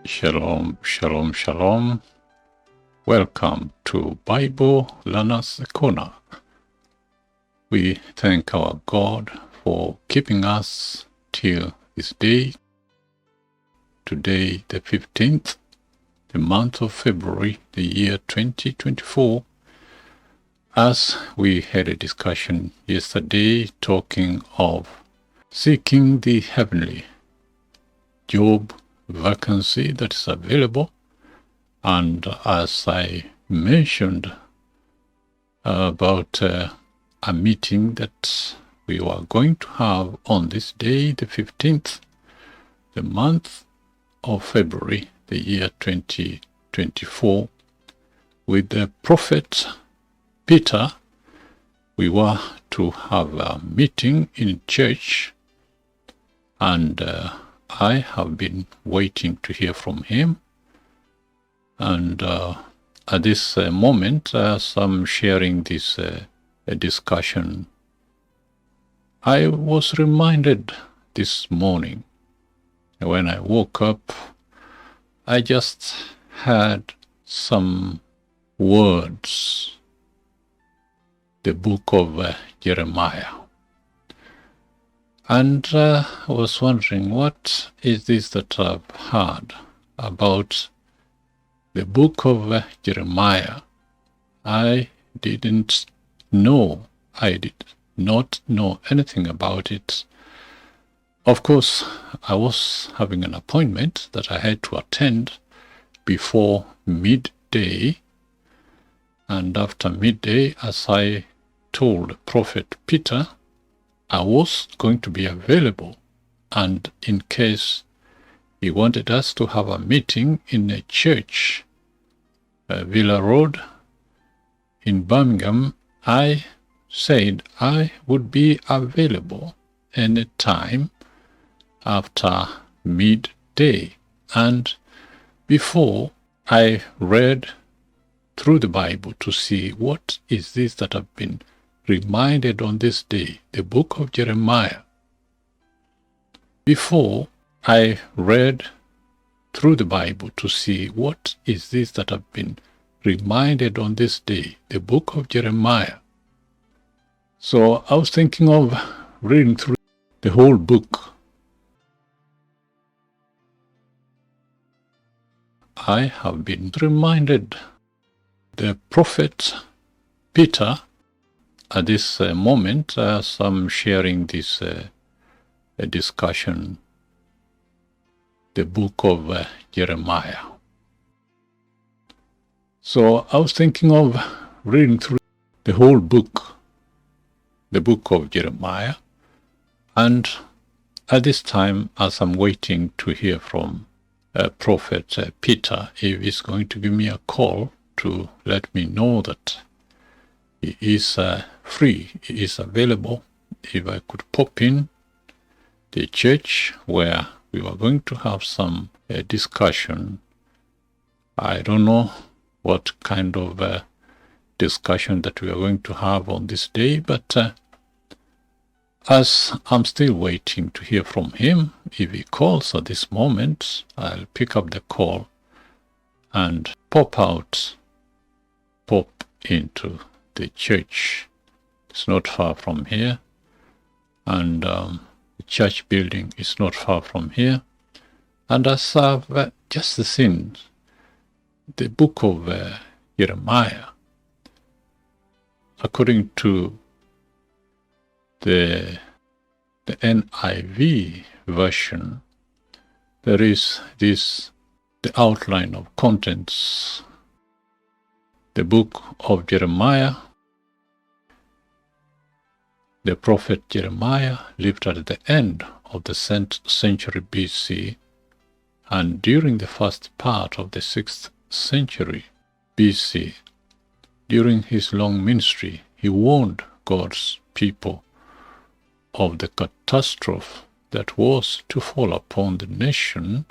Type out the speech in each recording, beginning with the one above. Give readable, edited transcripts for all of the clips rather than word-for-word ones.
Shalom, shalom, shalom. Welcome to Bible Learners Corner. We thank our God for keeping us till this day. Today, the 15th, the month of February, the year 2024. As we had a discussion yesterday talking of seeking the heavenly, job vacancy that is available, and as I mentioned about a meeting that we were going to have on this day, the 15th, the month of February, the year 2024, with the prophet Peter. We were to have a meeting in church, and I have been waiting to hear from him. And at this moment, as I'm sharing this discussion, I was reminded this morning when I woke up, I just had some words, the book of Jeremiah. And I was wondering, what is this that I've heard about the book of Jeremiah? I did not know anything about it. Of course, I was having an appointment that I had to attend before midday, and after midday, as I told Prophet Peter, I was going to be available, and in case he wanted us to have a meeting in a church, Villa Road in Birmingham, I said I would be available any time after midday. And before I read through the Bible to see what is this that I've been reminded on this day, the book of Jeremiah. Before I read through the Bible to see what is this that I've been reminded on this day, the book of Jeremiah. So I was thinking of reading through the whole book. I have been reminded the prophet Peter at this moment, as I'm sharing this discussion, the book of Jeremiah. So I was thinking of reading through the whole book, the book of Jeremiah, and at this time, as I'm waiting to hear from Prophet Peter, if he's going to give me a call to let me know that he is free, he is available, if I could pop in the church where we were going to have some discussion. I don't know what kind of discussion that we are going to have on this day, but as I'm still waiting to hear from him, if he calls at this moment, I'll pick up the call and pop into the church. It's not far from here, and the church building is not far from here. And as I've just seen the book of Jeremiah, according to the NIV version, there is the outline of contents. The book of Jeremiah. The prophet Jeremiah lived at the end of the 6th century BC, and during the first part of the 6th century BC. During his long ministry, he warned God's people of the catastrophe that was to fall upon the nation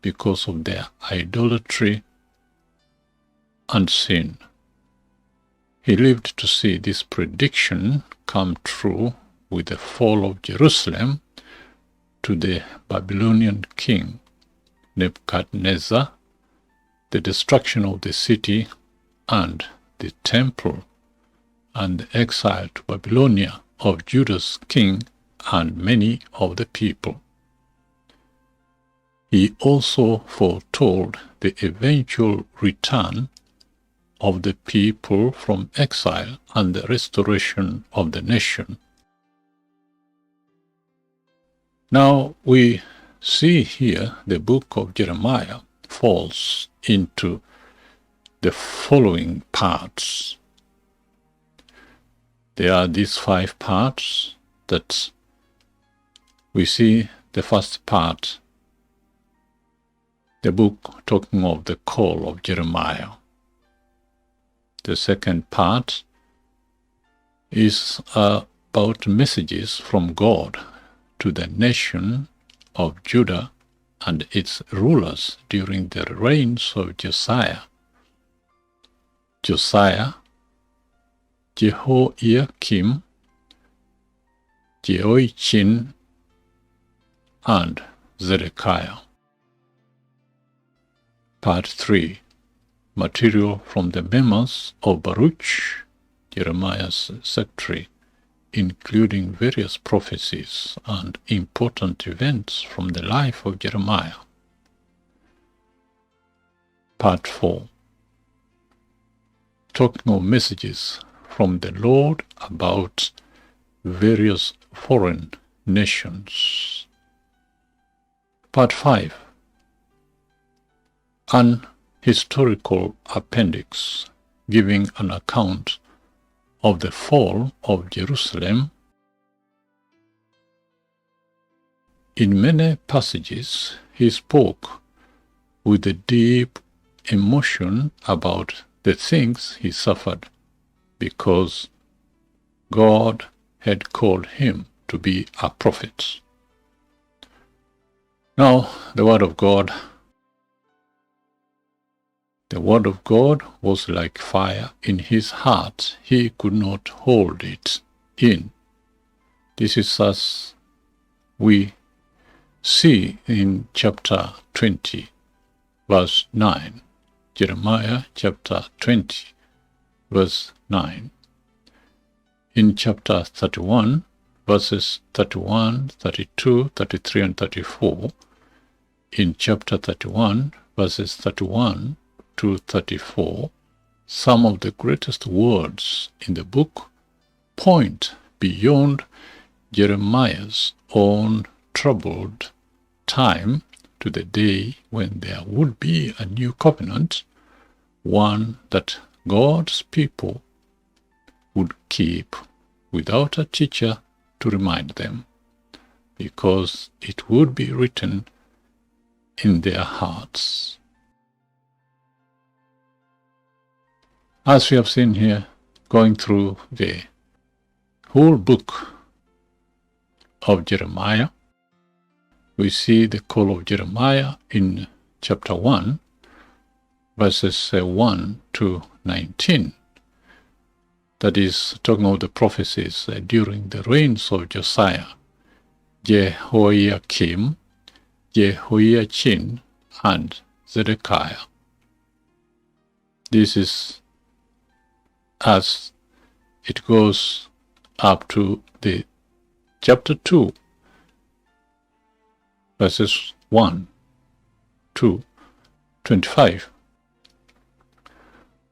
because of their idolatry and sin. He lived to see this prediction come true with the fall of Jerusalem to the Babylonian king. Nebuchadnezzar, the destruction of the city and the temple, and the exile to Babylonia of Judah's king and many of the people. He also foretold the eventual return of the people from exile and the restoration of the nation. Now we see here the book of Jeremiah falls into the following parts. There are these 5 parts that we see. The first part, the book talking of the call of Jeremiah. The second part is about messages from God to the nation of Judah and its rulers during the reigns of Josiah, Jehoiakim, Jehoiachin, and Zedekiah. Part 3. Material from the memoirs of Baruch, Jeremiah's secretary, including various prophecies and important events from the life of Jeremiah. Part 4. Talking of messages from the Lord about various foreign nations. Part 5. An historical appendix giving an account of the fall of Jerusalem. In many passages, he spoke with a deep emotion about the things he suffered, because God had called him to be a prophet. Now, the Word of God. The Word of God was like fire in his heart. He could not hold it in. This is as we see in chapter 20, verse 9. Jeremiah chapter 20, verse 9. In chapter 31, verses 31, 32, 33, and 34. In chapter 31, verses 31 to 34, some of the greatest words in the book point beyond Jeremiah's own troubled time to the day when there would be a new covenant, one that God's people would keep without a teacher to remind them, because it would be written in their hearts. As we have seen here, going through the whole book of Jeremiah, we see the call of Jeremiah in chapter 1, verses 1 to 19. That is talking of the prophecies during the reigns of Josiah, Jehoiakim, Jehoiachin, and Zedekiah. This is as it goes up to the chapter 2, verses 1 to 25.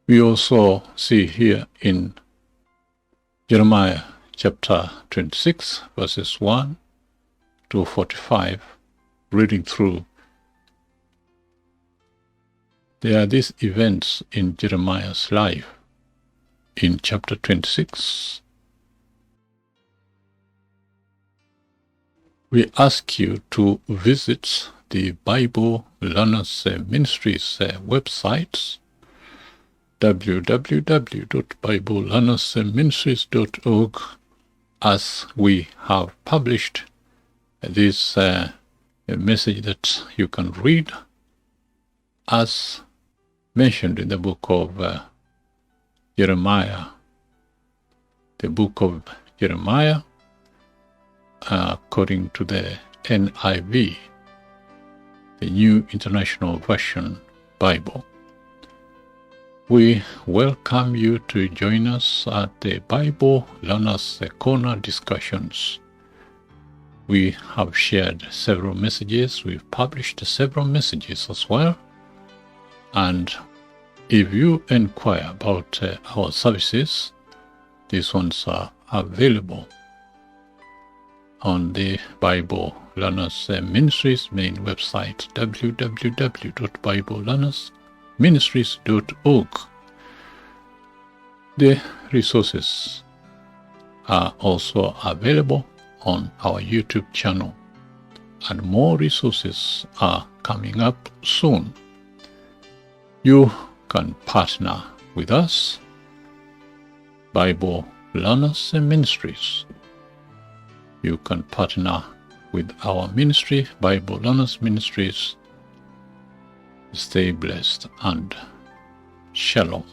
We also see here in Jeremiah chapter 26, verses 1 to 45, reading through. There are these events in Jeremiah's life. In chapter 26, we ask you to visit the Bible Learners Ministries website, www.biblelearnersministries.org, as we have published this message that you can read as mentioned in the book of Jeremiah. The book of Jeremiah, according to the NIV. the New International Version Bible. We welcome you to join us at the Bible Learners Corner discussions. We have shared several messages. We've published several messages as well. And if you inquire about our services, these ones are available on the Bible Learners Ministries main website, www.biblelearnersministries.org. The resources are also available on our YouTube channel, and more resources are coming up soon. You can partner with us, Bible Learners Ministries. You can partner with our ministry, Bible Learners Ministries. Stay blessed and shalom.